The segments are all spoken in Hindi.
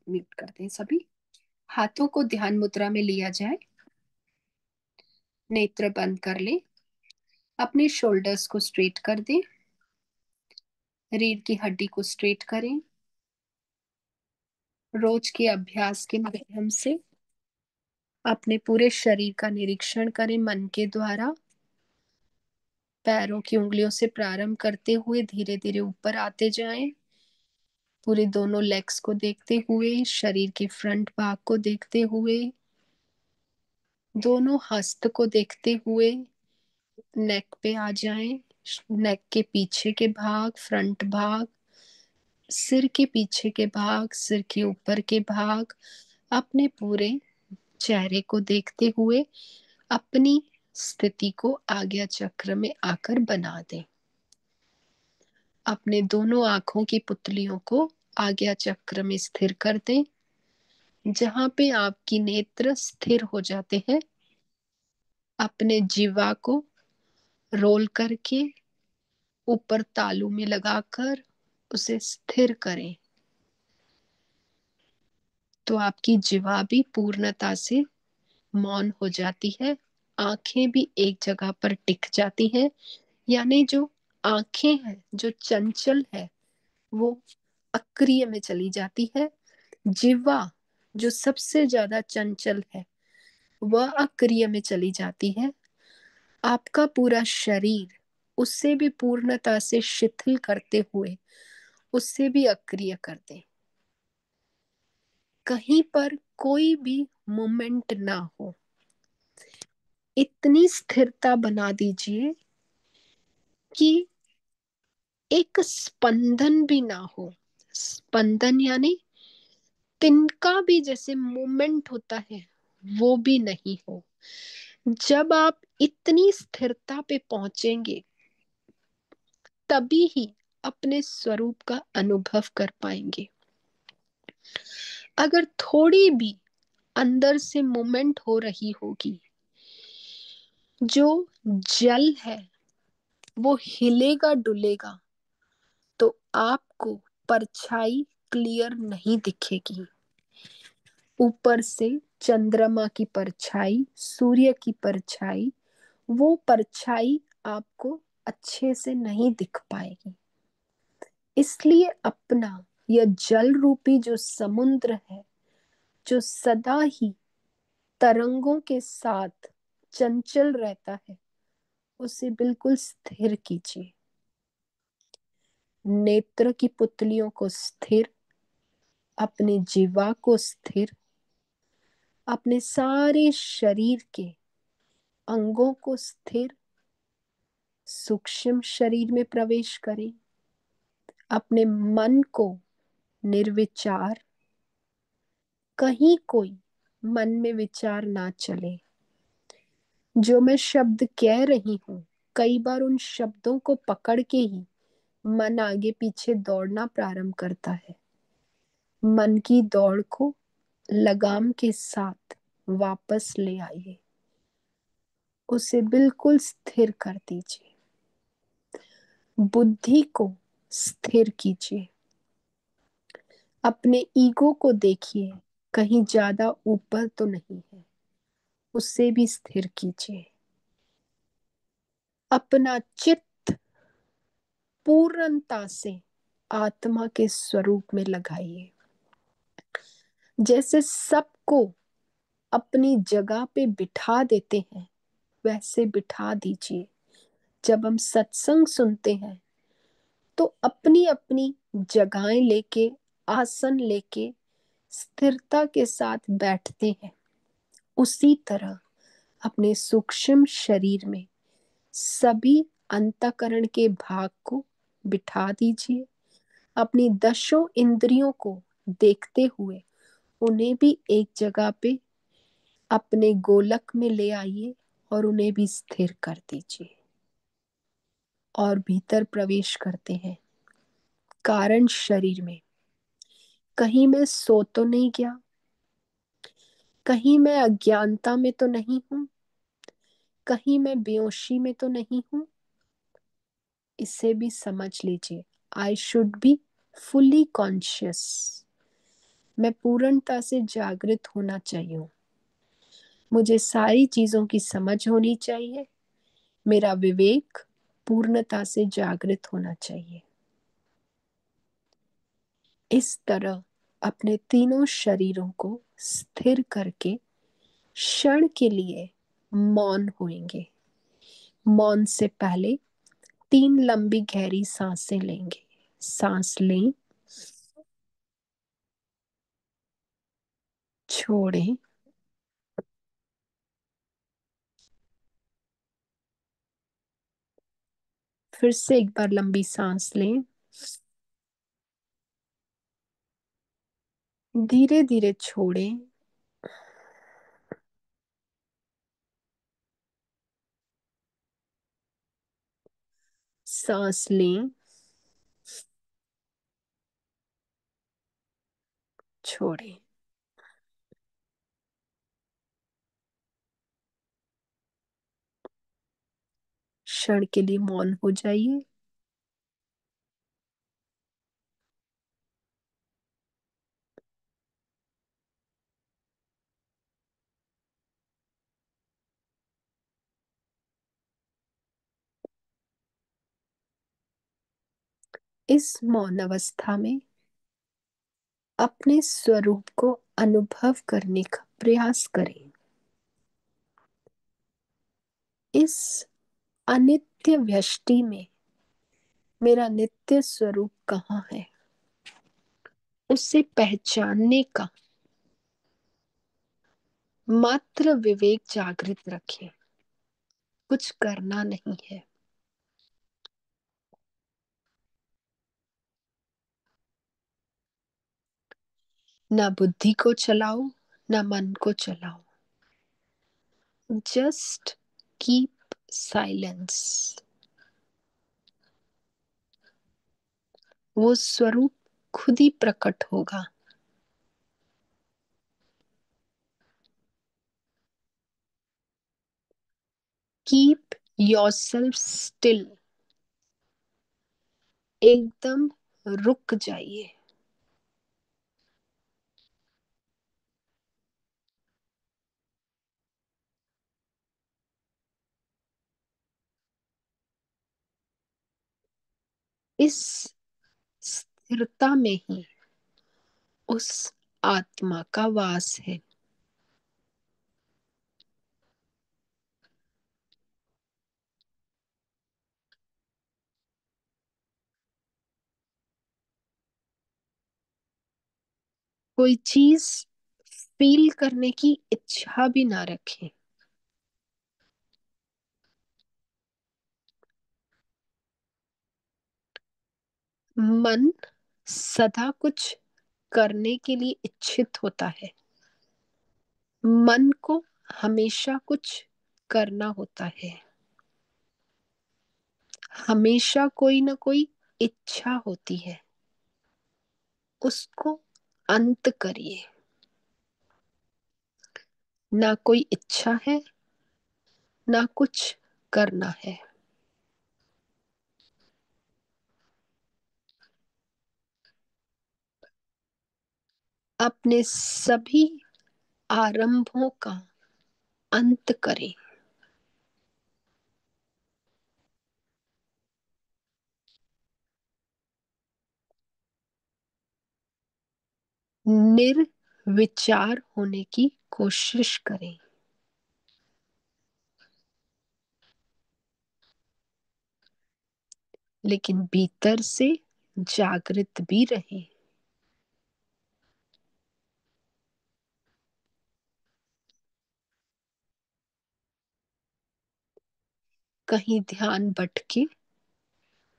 म्यूट कर दें सभी। हाथों को ध्यान मुद्रा में लिया जाए। नेत्र बंद कर ले। अपने शोल्डर्स को स्ट्रेट कर दें। रीढ़ की हड्डी को स्ट्रेट करें। रोज के अभ्यास के माध्यम से अपने पूरे शरीर का निरीक्षण करें मन के द्वारा। पैरों की उंगलियों से प्रारंभ करते हुए धीरे धीरे ऊपर आते जाएं। पूरे दोनों लेग्स को देखते हुए, शरीर के फ्रंट भाग को देखते हुए, दोनों हस्त को देखते हुए नेक पे आ जाएं। नेक के पीछे के भाग, फ्रंट भाग, सिर के पीछे के भाग, सिर के ऊपर के भाग, अपने पूरे चेहरे को देखते हुए अपनी स्थिति को आज्ञा चक्र में आकर बना दें। अपने दोनों आंखों की पुतलियों को आज्ञा चक्र में स्थिर कर दें। जहां पे आपकी नेत्र स्थिर हो जाते हैं, अपने जीवा को रोल करके ऊपर तालू में लगाकर उसे स्थिर करें। तो आपकी जीवा भी पूर्णता से मौन हो जाती है। आंखें भी एक जगह पर टिक जाती हैं। यानी जो आंखें हैं, जो चंचल है, वो अक्रिय में चली जाती है। जिह्वा जो सबसे ज्यादा चंचल है, वह अक्रिय में चली जाती है। आपका पूरा शरीर उससे भी पूर्णता से शिथिल करते हुए उससे भी अक्रिय कर दे। कहीं पर कोई भी मूवमेंट ना हो, इतनी स्थिरता बना दीजिए कि एक स्पंदन भी ना हो। स्पंदन यानी तिनका भी जैसे मूवमेंट होता है, वो भी नहीं हो। जब आप इतनी स्थिरता पे पहुंचेंगे, तभी ही अपने स्वरूप का अनुभव कर पाएंगे। अगर थोड़ी भी अंदर से मूवमेंट हो रही होगी, जो जल है वो हिलेगा डुलेगा, तो आपको परछाई क्लियर नहीं दिखेगी। ऊपर से चंद्रमा की परछाई, सूर्य की परछाई, वो परछाई आपको अच्छे से नहीं दिख पाएगी। इसलिए अपना यह जल रूपी जो समुद्र है, जो सदा ही तरंगों के साथ चंचल रहता है, उसे बिल्कुल स्थिर कीजिए। नेत्र की पुतलियों को स्थिर, अपने जीवा को स्थिर, अपने सारे शरीर के अंगों को स्थिर, सूक्ष्म शरीर में प्रवेश करें। अपने मन को निर्विचार, कहीं कोई मन में विचार ना चले। जो मैं शब्द कह रही हूं, कई बार उन शब्दों को पकड़ के ही मन आगे पीछे दौड़ना प्रारंभ करता है। मन की दौड़ को लगाम के साथ वापस ले आइए। उसे बिल्कुल स्थिर कर दीजिए। बुद्धि को स्थिर कीजिए। अपने ईगो को देखिए, कहीं ज्यादा ऊपर तो नहीं है, उसे भी स्थिर कीजिए। अपना चित्त पूर्णता से आत्मा के स्वरूप में लगाइए। जैसे सबको अपनी जगह पे बिठा देते हैं, वैसे बिठा दीजिए। जब हम सत्संग सुनते हैं तो अपनी अपनी जगहें लेके, आसन लेके स्थिरता के साथ बैठते हैं। उसी तरह अपने सूक्ष्म शरीर में सभी अंतःकरण के भाग को बिठा दीजिए। अपनी दशों इंद्रियों को देखते हुए उन्हें भी एक जगह पे अपने गोलक में ले आइए और उन्हें भी स्थिर कर दीजिए। और भीतर प्रवेश करते हैं कारण शरीर में। कहीं मैं सो तो नहीं गया, कहीं मैं अज्ञानता में तो नहीं हूं, कहीं मैं बेहोशी में तो नहीं हूं। इसे भी समझ लीजिए। I should be fully conscious. मैं पूर्णता से जागृत होना चाहिए। मुझे सारी चीजों की समझ होनी चाहिए। मेरा विवेक पूर्णता से जागृत होना चाहिए। इस तरह अपने तीनों शरीरों को स्थिर करके क्षण के लिए मौन होंगे। मौन से पहले 3 लंबी गहरी सांसें लेंगे। सांस लें, छोड़ें, फिर से एक बार लंबी सांस लें, धीरे धीरे छोड़ें, सांस लें, छोड़ें। क्षण के लिए मौन हो जाइए। इस मौन अवस्था में अपने स्वरूप को अनुभव करने का प्रयास करें। इस अनित्य व्यष्टि में मेरा नित्य स्वरूप कहाँ है, उसे पहचानने का मात्र विवेक जागृत रखें। कुछ करना नहीं है। ना बुद्धि को चलाओ, ना मन को चलाओ। Just keep silence. वो स्वरूप खुद ही प्रकट होगा। Keep yourself still. एकदम रुक जाइए। इस स्थिरता में ही उस आत्मा का वास है। कोई चीज फील करने की इच्छा भी ना रखें। मन सदा कुछ करने के लिए इच्छित होता है। मन को हमेशा कुछ करना होता है। हमेशा कोई ना कोई इच्छा होती है। उसको अंत करिए। ना कोई इच्छा है, ना कुछ करना है। अपने सभी आरंभों का अंत करें। निर्विचार होने की कोशिश करें। लेकिन भीतर से जागृत भी रहें। कहीं ध्यान भटके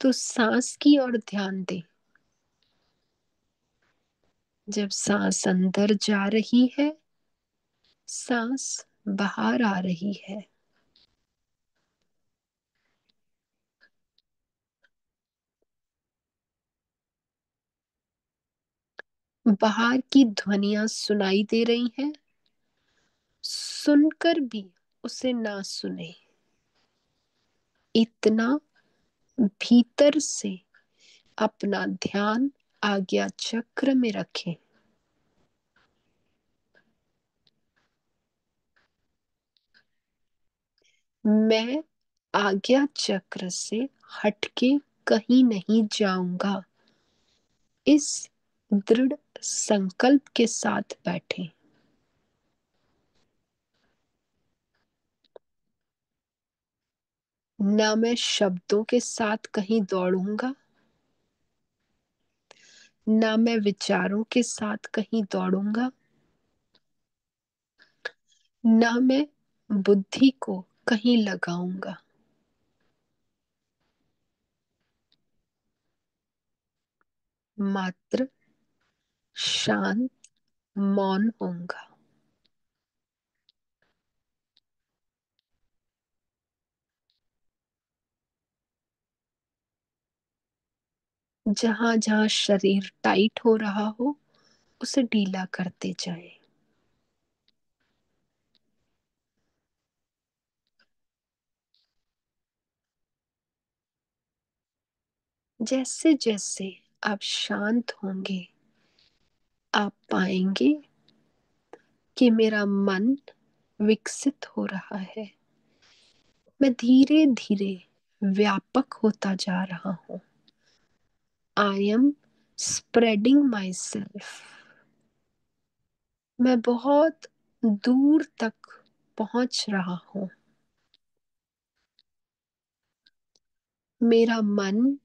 तो सांस की ओर ध्यान दें। जब सांस अंदर जा रही है, सांस बाहर आ रही है। बाहर की ध्वनियां सुनाई दे रही हैं, सुनकर भी उसे ना सुने। इतना भीतर से अपना ध्यान आज्ञा चक्र में रखें। मैं आज्ञा चक्र से हटके कहीं नहीं जाऊंगा, इस दृढ़ संकल्प के साथ बैठे। ना मैं शब्दों के साथ कहीं दौड़ूंगा, ना मैं विचारों के साथ कहीं दौड़ूंगा, ना मैं बुद्धि को कहीं लगाऊंगा। मात्र शांत मौन होऊंगा। जहां जहां शरीर टाइट हो रहा हो, उसे ढीला करते जाएं। जैसे जैसे आप शांत होंगे, आप पाएंगे कि मेरा मन विकसित हो रहा है। मैं धीरे धीरे व्यापक होता जा रहा हूँ। I am spreading my self. मैं बहुत दूर तक पहुंच रहा हूँ। मेरा मन,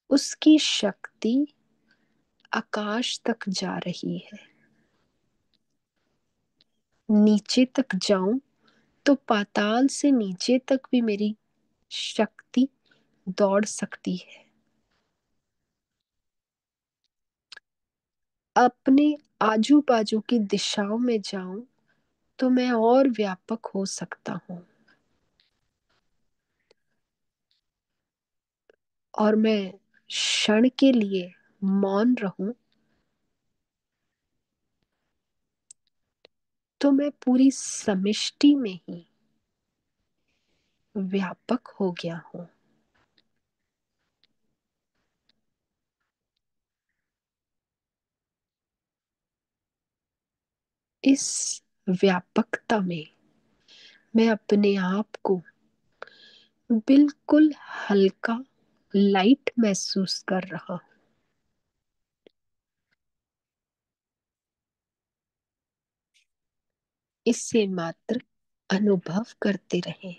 उसकी शक्ति आकाश तक जा रही है। नीचे तक जाऊं तो पाताल से नीचे तक भी मेरी शक्ति दौड़ सकती है। अपने आजू बाजू की दिशाओं में जाऊं तो मैं और व्यापक हो सकता हूँ। और मैं क्षण के लिए मौन रहूं तो मैं पूरी समिष्टि में ही व्यापक हो गया हूँ। इस व्यापकता में मैं अपने आप को बिल्कुल हल्का, लाइट महसूस कर रहा हूँ। इसे मात्र अनुभव करते रहें।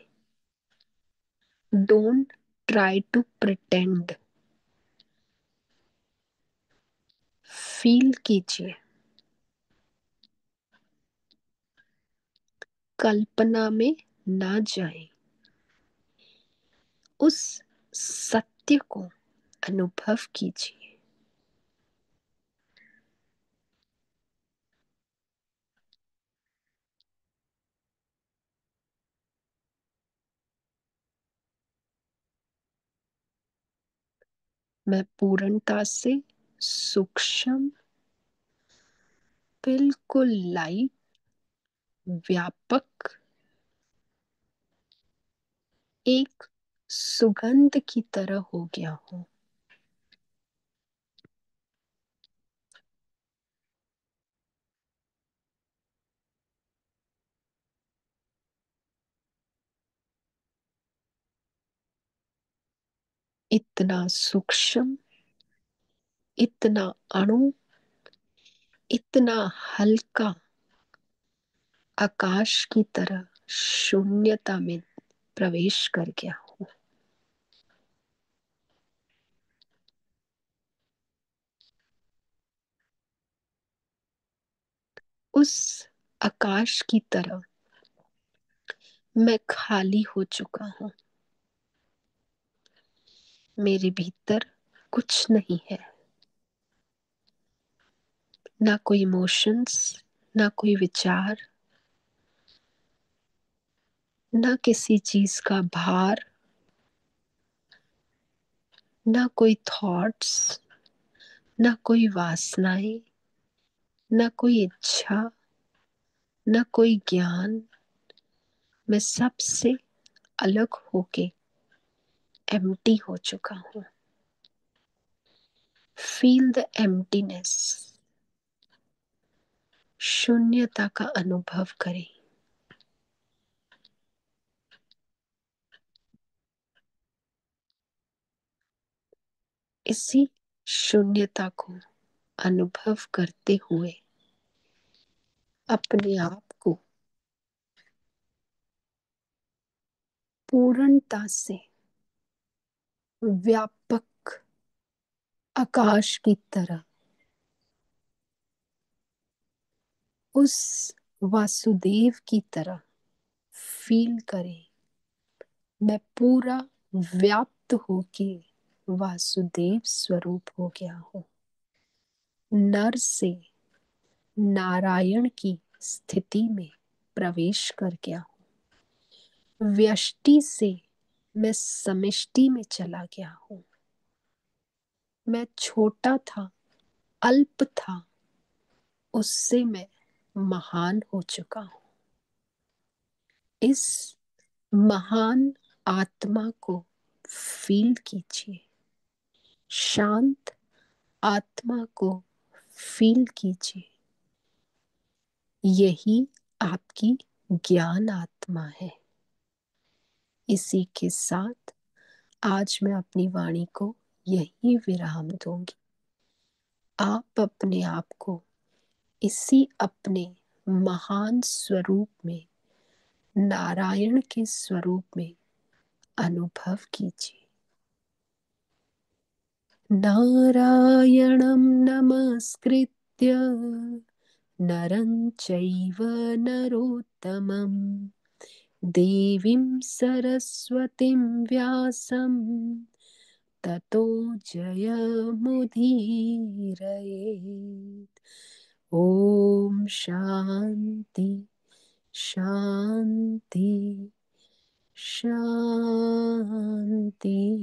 Don't try to pretend. Feel कीजिए। कल्पना में ना जाएं। उस सत्य को अनुभव कीजिए। मैं पूर्णता से सूक्ष्म, बिल्कुल लाइट, व्यापक, एक सुगंध की तरह हो गया हूँ। इतना सूक्ष्म, इतना अणु, इतना हल्का, आकाश की तरह शून्यता में प्रवेश कर गया हूँ। उस आकाश की तरह मैं खाली हो चुका हूँ। मेरे भीतर कुछ नहीं है। ना कोई इमोशंस, ना कोई विचार, ना किसी चीज का भार, ना कोई थॉट्स, ना कोई वासनाएं, ना कोई इच्छा, ना कोई ज्ञान। मैं सबसे अलग होके एम्प्टी हो चुका हूँ। Feel the emptiness. शून्यता का अनुभव करें। इसी शून्यता को अनुभव करते हुए अपने आप को पूर्णता से व्यापक आकाश की तरह, उस वासुदेव की तरह फील करें। मैं पूरा व्याप्त होके वासुदेव स्वरूप हो गया हूँ। नर से नारायण की स्थिति में प्रवेश कर गया हूँ। व्यष्टि से मैं समष्टि में चला गया हूँ। मैं छोटा था, अल्प था, उससे मैं महान हो चुका हूँ। इस महान आत्मा को फील कीजिए। शांत आत्मा को फील कीजिए। यही आपकी ज्ञान आत्मा है। इसी के साथ आज मैं अपनी वाणी को यही विराम दूंगी। आप अपने आप को इसी अपने महान स्वरूप में, नारायण के स्वरूप में अनुभव कीजिए। नारायणं नमस्कृत्य नरं चैव नरोत्तमं देवीं सरस्वतीं व्यासं ततो जयमुदीरयेत्। ॐ शान्ति शान्ति शान्ति।